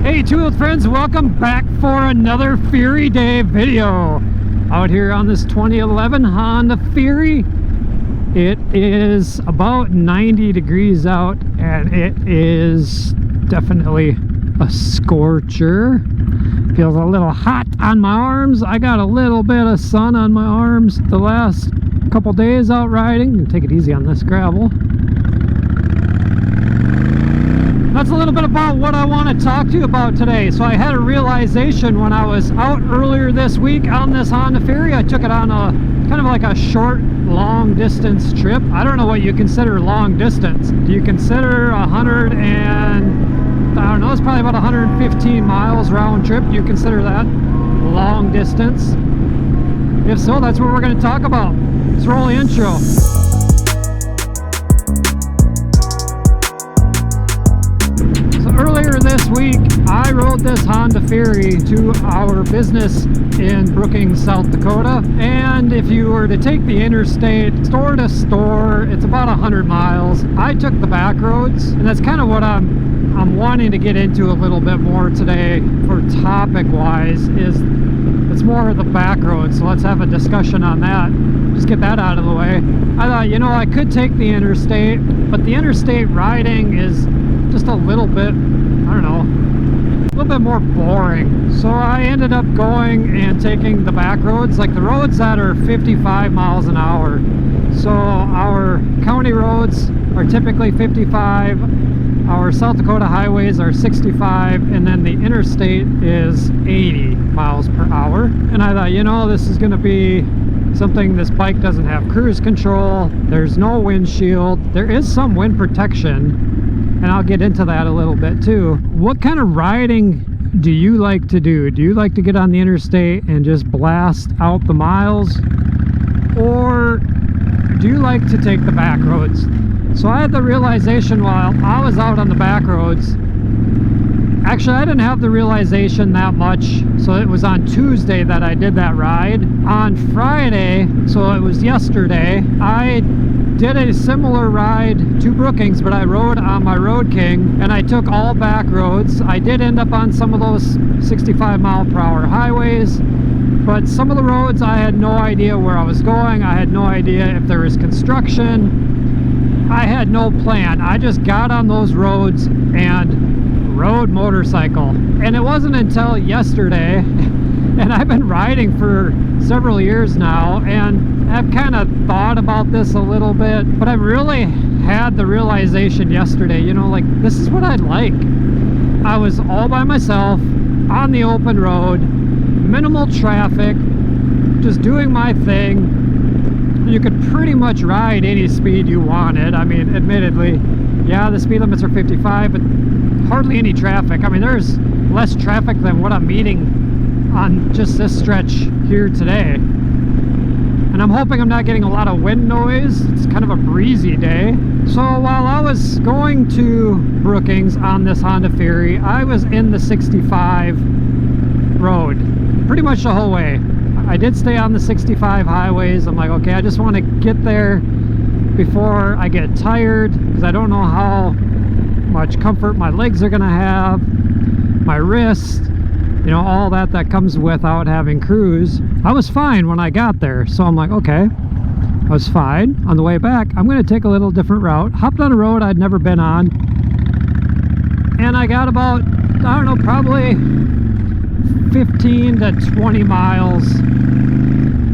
Hey two-wheeled friends, welcome back for another Fury Day video. Out here on this 2011 Honda Fury. It is about 90 degrees out and it is definitely a scorcher. Feels a little hot on my arms. I got a little bit of sun on my arms the last couple days out riding. Take it easy on this gravel. That's a little bit about what I want to talk to you about today. So I had a realization when I was out earlier this week on this Honda Fury. I took it on a kind of like a short, long distance trip. I don't know what you consider long distance. Do you consider 100 and, I don't know, it's probably about 115 miles round trip. Do you consider that long distance? If so, that's what we're going to talk about. Let's roll the intro. Earlier this week, I rode this Honda Fury to our business in Brookings, South Dakota. And if you were to take the interstate store to store, it's about 100 miles. I took the back roads, and that's kind of what I'm wanting to get into a little bit more today for topic-wise, is it's more of the back roads. So let's have a discussion on that. Just get that out of the way. I thought, you know, I could take the interstate, but the interstate riding is just a little bit, I don't know, a little bit more boring. So I ended up going and taking the back roads, like the roads that are 55 miles an hour. So our county roads are typically 55, our South Dakota highways are 65, and then the interstate is 80 miles per hour. And I thought, you know, this is going to be something. This bike doesn't have cruise control, there's no windshield, there is some wind protection, and I'll get into that a little bit too. What kind of riding do you like to do? Do you like to get on the interstate and just blast out the miles? Or do you like to take the back roads? So I had the realization while I was out on the back roads. Actually, I didn't have the realization that much. So it was on Tuesday that I did that ride. On Friday, so it was yesterday, I did a similar ride to Brookings, but I rode on my Road King and I took all back roads. I did end up on some of those 65 mile per hour highways, but some of the roads I had no idea where I was going. I had no idea if there was construction. I had no plan. I just got on those roads and rode motorcycle. And it wasn't until yesterday, and I've been riding for several years now, and I've kind of thought about this a little bit, but I really had the realization yesterday, you know, like, this is what I'd like. I was all by myself on the open road, minimal traffic, just doing my thing. You could pretty much ride any speed you wanted. I mean, admittedly, yeah, the speed limits are 55, but hardly any traffic. I mean, there's less traffic than what I'm meeting on just this stretch here today. And I'm hoping I'm not getting a lot of wind noise. It's kind of a breezy day. So while I was going to Brookings on this Honda Fury, I was in the 65 road pretty much the whole way. I did stay on the 65 highways. I'm like, okay, I just want to get there before I get tired, because I don't know how much comfort my legs are gonna have, my wrist, you know, all that comes without having cruise. I was fine when I got there, so I'm like, okay, I was fine. On the way back, I'm gonna take a little different route. Hopped on a road I'd never been on, and I got about, I don't know, probably 15 to 20 miles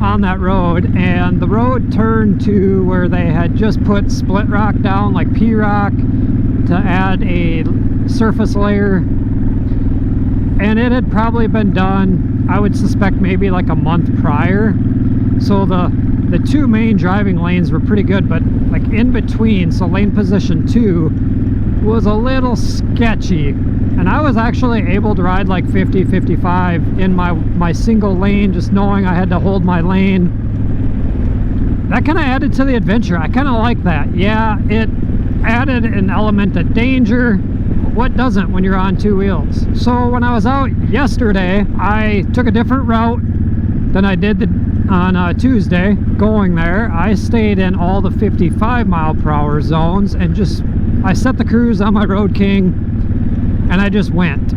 on that road, and the road turned to where they had just put split rock down, like P-rock, to add a surface layer, and it had probably been done, I would suspect, maybe like a month prior. So the two main driving lanes were pretty good, but like in between, so lane position 2 was a little sketchy, and I was actually able to ride like 50, 55 in my single lane, just knowing I had to hold my lane. That kind of added to the adventure. I kind of like that. Yeah, it added an element of danger. What doesn't when you're on two wheels? So when I was out yesterday, I took a different route than I did on Tuesday. Going there, I stayed in all the 55 mile per hour zones and I set the cruise on my Road King and I just went.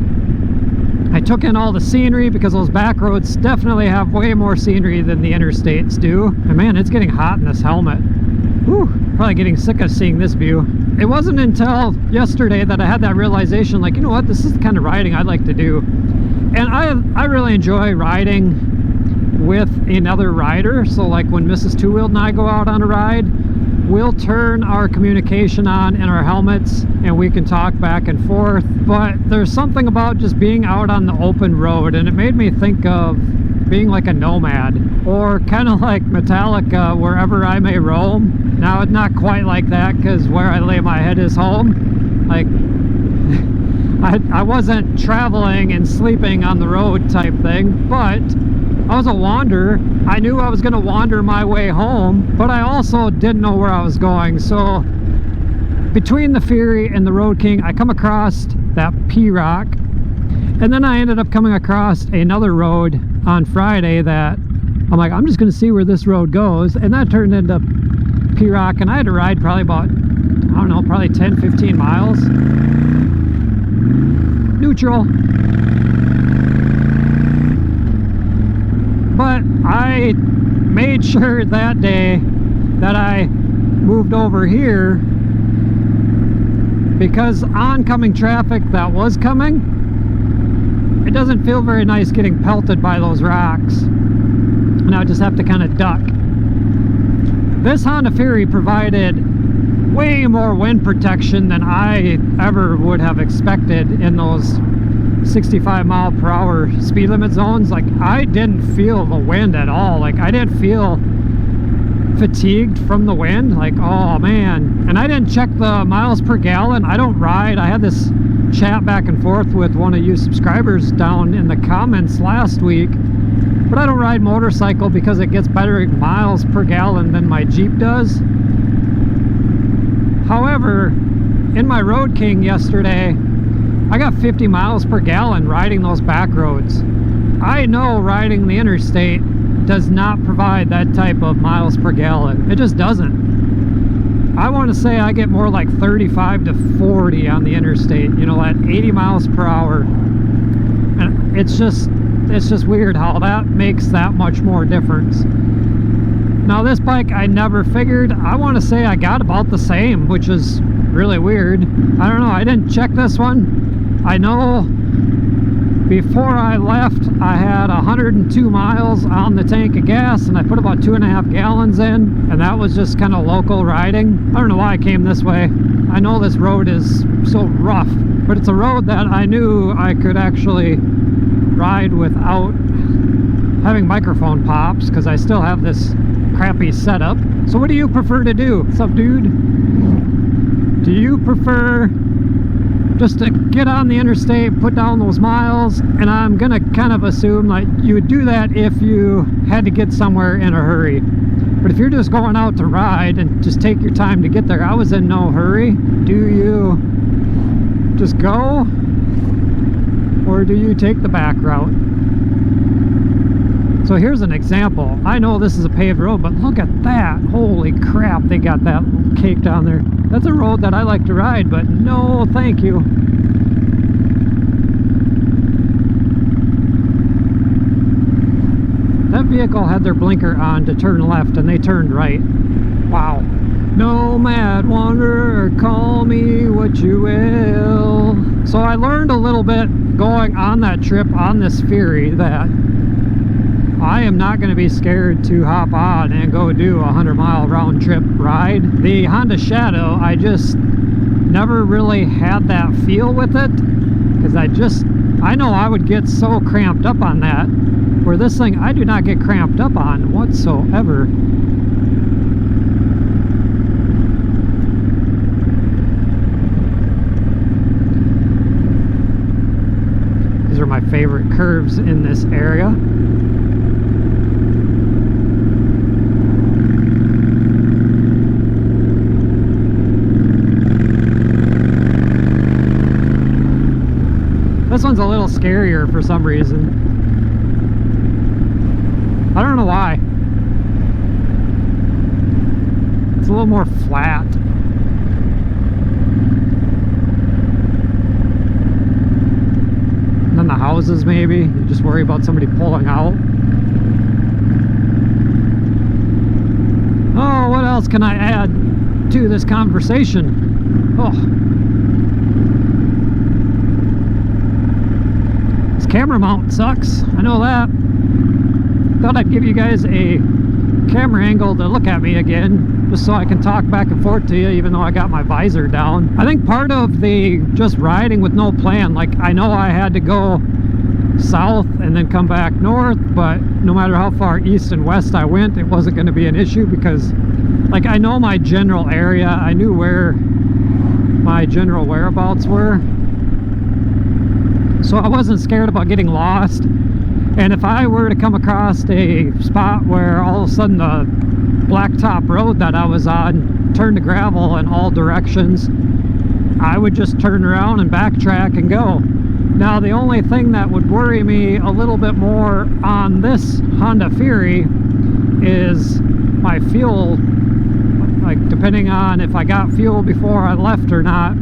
I took in all the scenery because those back roads definitely have way more scenery than the interstates do. And man, it's getting hot in this helmet. Whew, probably getting sick of seeing this view. It wasn't until yesterday that I had that realization, like, you know what, this is the kind of riding I'd like to do. And I really enjoy riding with another rider. So like when Mrs. Two-Wheeled and I go out on a ride, we'll turn our communication on in our helmets and we can talk back and forth. But there's something about just being out on the open road, and it made me think of being like a nomad, or kind of like Metallica, wherever I may roam. Now it's not quite like that, because where I lay my head is home. Like I wasn't traveling and sleeping on the road type thing, but I was a wanderer. I knew I was going to wander my way home, but I also didn't know where I was going. So between the Fury and the Road King, I come across that P-Rock, and then I ended up coming across another road on Friday that I'm like, I'm just going to see where this road goes, and that turned into P-Rock, and I had to ride probably about, I don't know, probably 10-15 miles. Neutral. But I made sure that day that I moved over here, because oncoming traffic that was coming, it doesn't feel very nice getting pelted by those rocks, and I just have to kind of duck. This Honda Fury provided way more wind protection than I ever would have expected in those 65-mile-per-hour speed limit zones. Like, I didn't feel the wind at all. Like, I didn't feel fatigued from the wind. Like, oh man. And I didn't check the miles per gallon. I don't ride. I had this chat back and forth with one of you subscribers down in the comments last week, but I don't ride motorcycle because it gets better miles per gallon than my Jeep does. However, in my Road King yesterday, I got 50 miles per gallon riding those back roads. I know riding the interstate does not provide that type of miles per gallon. It just doesn't. I want to say I get more like 35 to 40 on the interstate, you know, at 80 miles per hour. And it's just weird how that makes that much more difference. Now this bike, I never figured. I want to say I got about the same, which is really weird. I don't know, I didn't check this one. I know before I left, I had 102 miles on the tank of gas, and I put about 2.5 gallons in, and that was just kind of local riding. I don't know why I came this way. I know this road is so rough, but it's a road that I knew I could actually ride without having microphone pops, because I still have this crappy setup. So what do you prefer to do? What's up, dude? Do you prefer just to get on the interstate, put down those miles? And I'm gonna kind of assume like you would do that if you had to get somewhere in a hurry. But if you're just going out to ride and just take your time to get there, I was in no hurry. Do you just go, or do you take the back route? So here's an example. I know this is a paved road, but look at that. Holy crap, they got that caked on there. That's a road that I like to ride, but no thank you. That vehicle had their blinker on to turn left, and they turned right. Wow. Nomad wanderer, call me what you will. So I learned a little bit going on that trip on this Fury that I am not going to be scared to hop on and go do a 100-mile round trip ride. The Honda Shadow, I just never really had that feel with it, because I know I would get so cramped up on that, where this thing I do not get cramped up on whatsoever. These are my favorite curves in this area. This one's a little scarier for some reason. I don't know why. It's a little more flat. than the houses maybe. You just worry about somebody pulling out. Oh, what else can I add to this conversation? Oh, this camera mount sucks. I know that. Thought I'd give you guys a camera angle to look at me again, just so I can talk back and forth to you, even though I got my visor down. I think part of the just riding with no plan, like I know I had to go south and then come back north, but no matter how far east and west I went, it wasn't going to be an issue because like I know my general area. I knew where my general whereabouts were, so I wasn't scared about getting lost. And if I were to come across a spot where all of a sudden the blacktop road that I was on turned to gravel in all directions, I would just turn around and backtrack and go. Now the only thing that would worry me a little bit more on this Honda Fury is my fuel, like depending on if I got fuel before I left or not.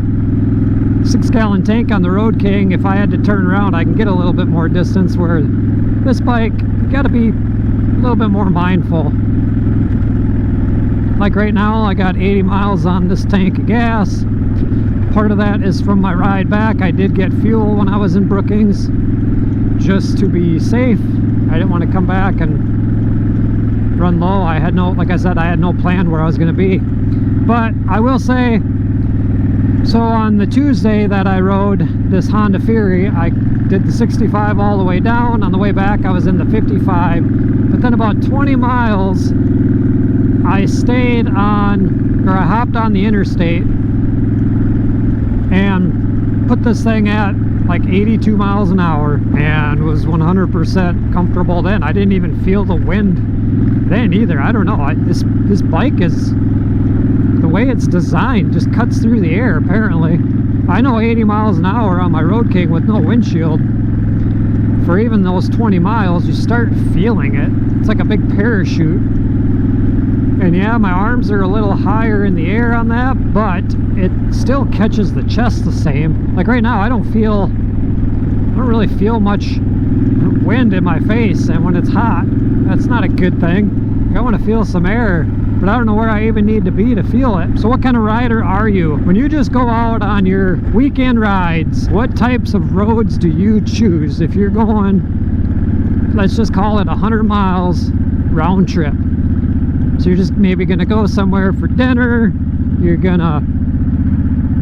6-gallon tank on the Road King, if I had to turn around I can get a little bit more distance, where this bike, you gotta be a little bit more mindful. Like right now I got 80 miles on this tank of gas. Part of that is from my ride back. I did get fuel when I was in Brookings just to be safe. I didn't want to come back and run low. I had no, like I said, I had no plan where I was going to be. But I will say, so on the Tuesday that I rode this Honda Fury, I did the 65 all the way down. On the way back I was in the 55, but then about 20 miles I stayed on, or I hopped on the interstate and put this thing at like 82 miles an hour and was 100% comfortable then. I didn't even feel the wind then either. I don't know, this bike is, the way it's designed, just cuts through the air apparently. I know 80 miles an hour on my Road King with no windshield, for even those 20 miles you start feeling it. It's like a big parachute. And yeah, my arms are a little higher in the air on that, but it still catches the chest the same. Like right now I don't really feel much wind in my face, and when it's hot, that's not a good thing. I want to feel some air, but I don't know where I even need to be to feel it. So what kind of rider are you? When you just go out on your weekend rides, what types of roads do you choose? If you're going, let's just call it 100 miles round trip. So you're just maybe gonna go somewhere for dinner, you're gonna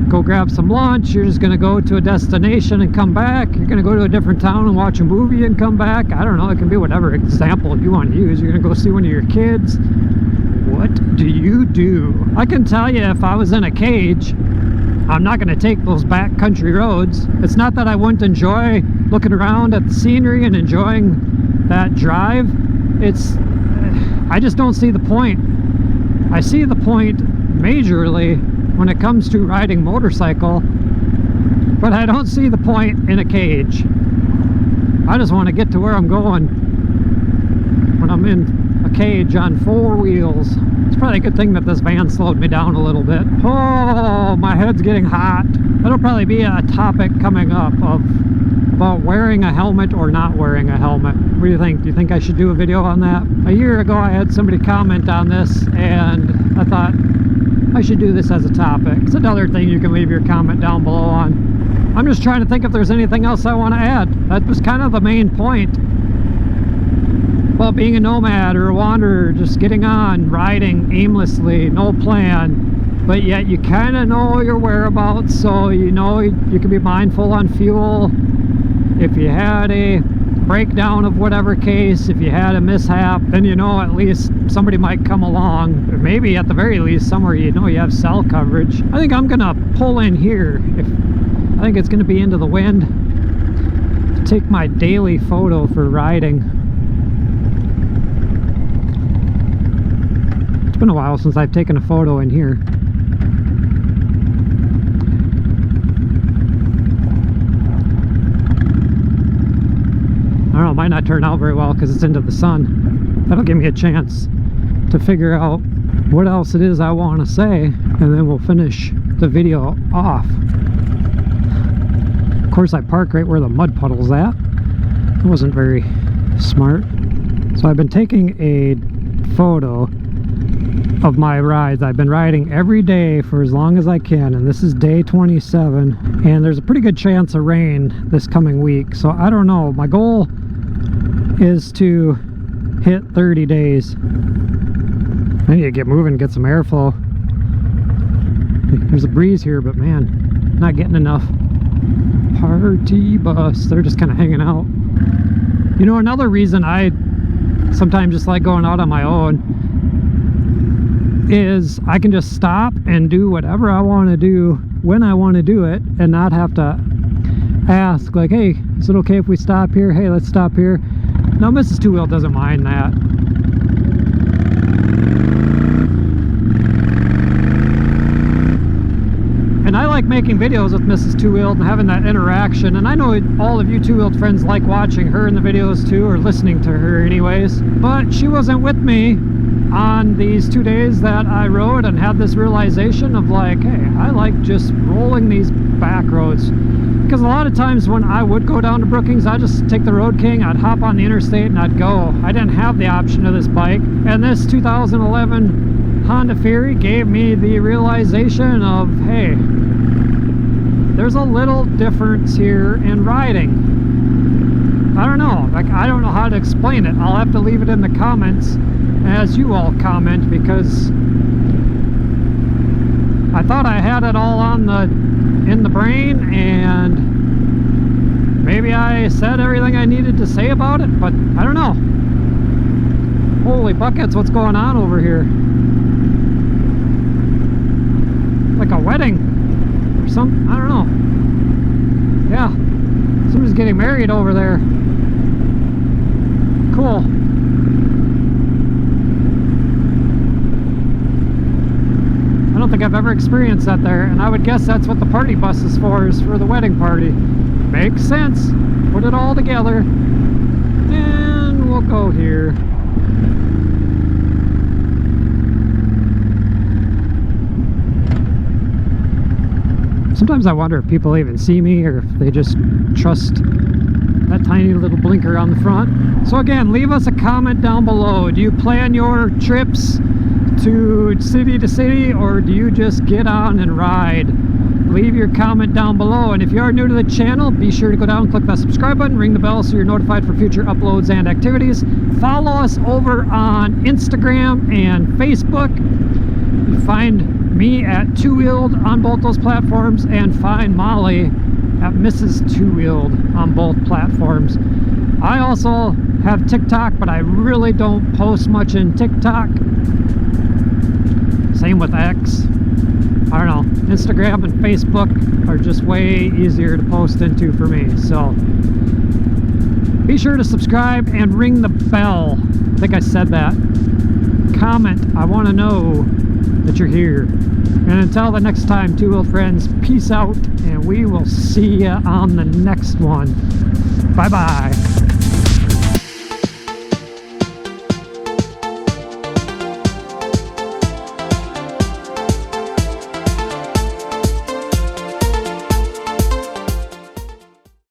go grab some lunch, you're just gonna go to a destination and come back, you're gonna go to a different town and watch a movie and come back. I don't know, it can be whatever example you want to use. You're gonna go see one of your kids. What do you do? I can tell you, if I was in a cage, I'm not gonna take those back country roads. It's not that I wouldn't enjoy looking around at the scenery and enjoying that drive. I just don't see the point. I see the point majorly when it comes to riding motorcycle, but I don't see the point in a cage. I just want to get to where I'm going when I'm in a cage on 4 wheels. It's probably a good thing that this van slowed me down a little bit. Oh, my head's getting hot. That'll probably be a topic coming up about wearing a helmet or not wearing a helmet. What do you think? Do you think I should do a video on that? A year ago I had somebody comment on this and I thought I should do this as a topic. It's another thing you can leave your comment down below on. I'm just trying to think if there's anything else I want to add. That was kind of the main point. Well, being a nomad or a wanderer, just getting on, riding aimlessly, no plan, but yet you kind of know your whereabouts, so you know you can be mindful on fuel. If you had a breakdown of whatever case, if you had a mishap, then you know at least somebody might come along, or maybe at the very least somewhere you know you have cell coverage. I think I'm gonna pull in here. I think it's gonna be into the wind to take my daily photo for riding. It's been a while since I've taken a photo in here. I don't know, it might not turn out very well because it's into the sun. That'll give me a chance to figure out what else it is I want to say, and then we'll finish the video off. Of Of course, I park right where the mud puddle's at. It wasn't very smart. So I've been taking a photo of my rides. I've been riding every day for as long as I can, and this is day 27, and there's a pretty good chance of rain this coming week. So I don't know. My goal is to hit 30 days. I need to get moving, get some airflow. There's a breeze here, but man, not getting enough. Party bus. They're just kind of hanging out. You know, another reason I sometimes just like going out on my own is I can just stop and do whatever I want to do when I want to do it and not have to ask, like, hey, is it okay if we stop here? Hey, let's stop here. No, Mrs.TWOWHEELD doesn't mind that. And I like making videos with Mrs.TWOWHEELD and having that interaction, and I know all of you two-wheeled friends like watching her in the videos too, or listening to her anyways, but she wasn't with me on these 2 days that I rode and had this realization of like, hey, I like just rolling these back roads. Because a lot of times when I would go down to Brookings, I'd just take the Road King, I'd hop on the interstate and I'd go. I didn't have the option of this bike, and this 2011 Honda Fury gave me the realization of, hey, there's a little difference here in riding. I don't know, like, I don't know how to explain it. I'll have to leave it in the comments as you all comment, because I thought I had it all in the brain, and maybe I said everything I needed to say about it, but I don't know. Holy buckets, what's going on over here? Like a wedding or something, I don't know. Yeah, somebody's getting married over there. Cool. I don't think I've ever experienced that there, and I would guess that's what the party bus is for the wedding party. Makes sense. Put it all together. And we'll go here. Sometimes I wonder if people even see me, or if they just trust that tiny little blinker on the front. So again, leave us a comment down below. Do you plan your trips to city, or do you just get on and ride? Leave your comment down below, and if you are new to the channel, be sure to go down and click that subscribe button, ring the bell so you're notified for future uploads and activities. Follow us over on Instagram and Facebook. You find me at Two-Wheeled on both those platforms, and find Molly at Mrs.TWOWHEELD on both platforms. I also have TikTok, but I really don't post much in TikTok. Same with X. I don't know. Instagram and Facebook are just way easier to post into for me. So be sure to subscribe and ring the bell. I think I said that. Comment. I want to know that you're here. And until the next time, two-wheeled friends, peace out, and we will see you on the next one. Bye-bye.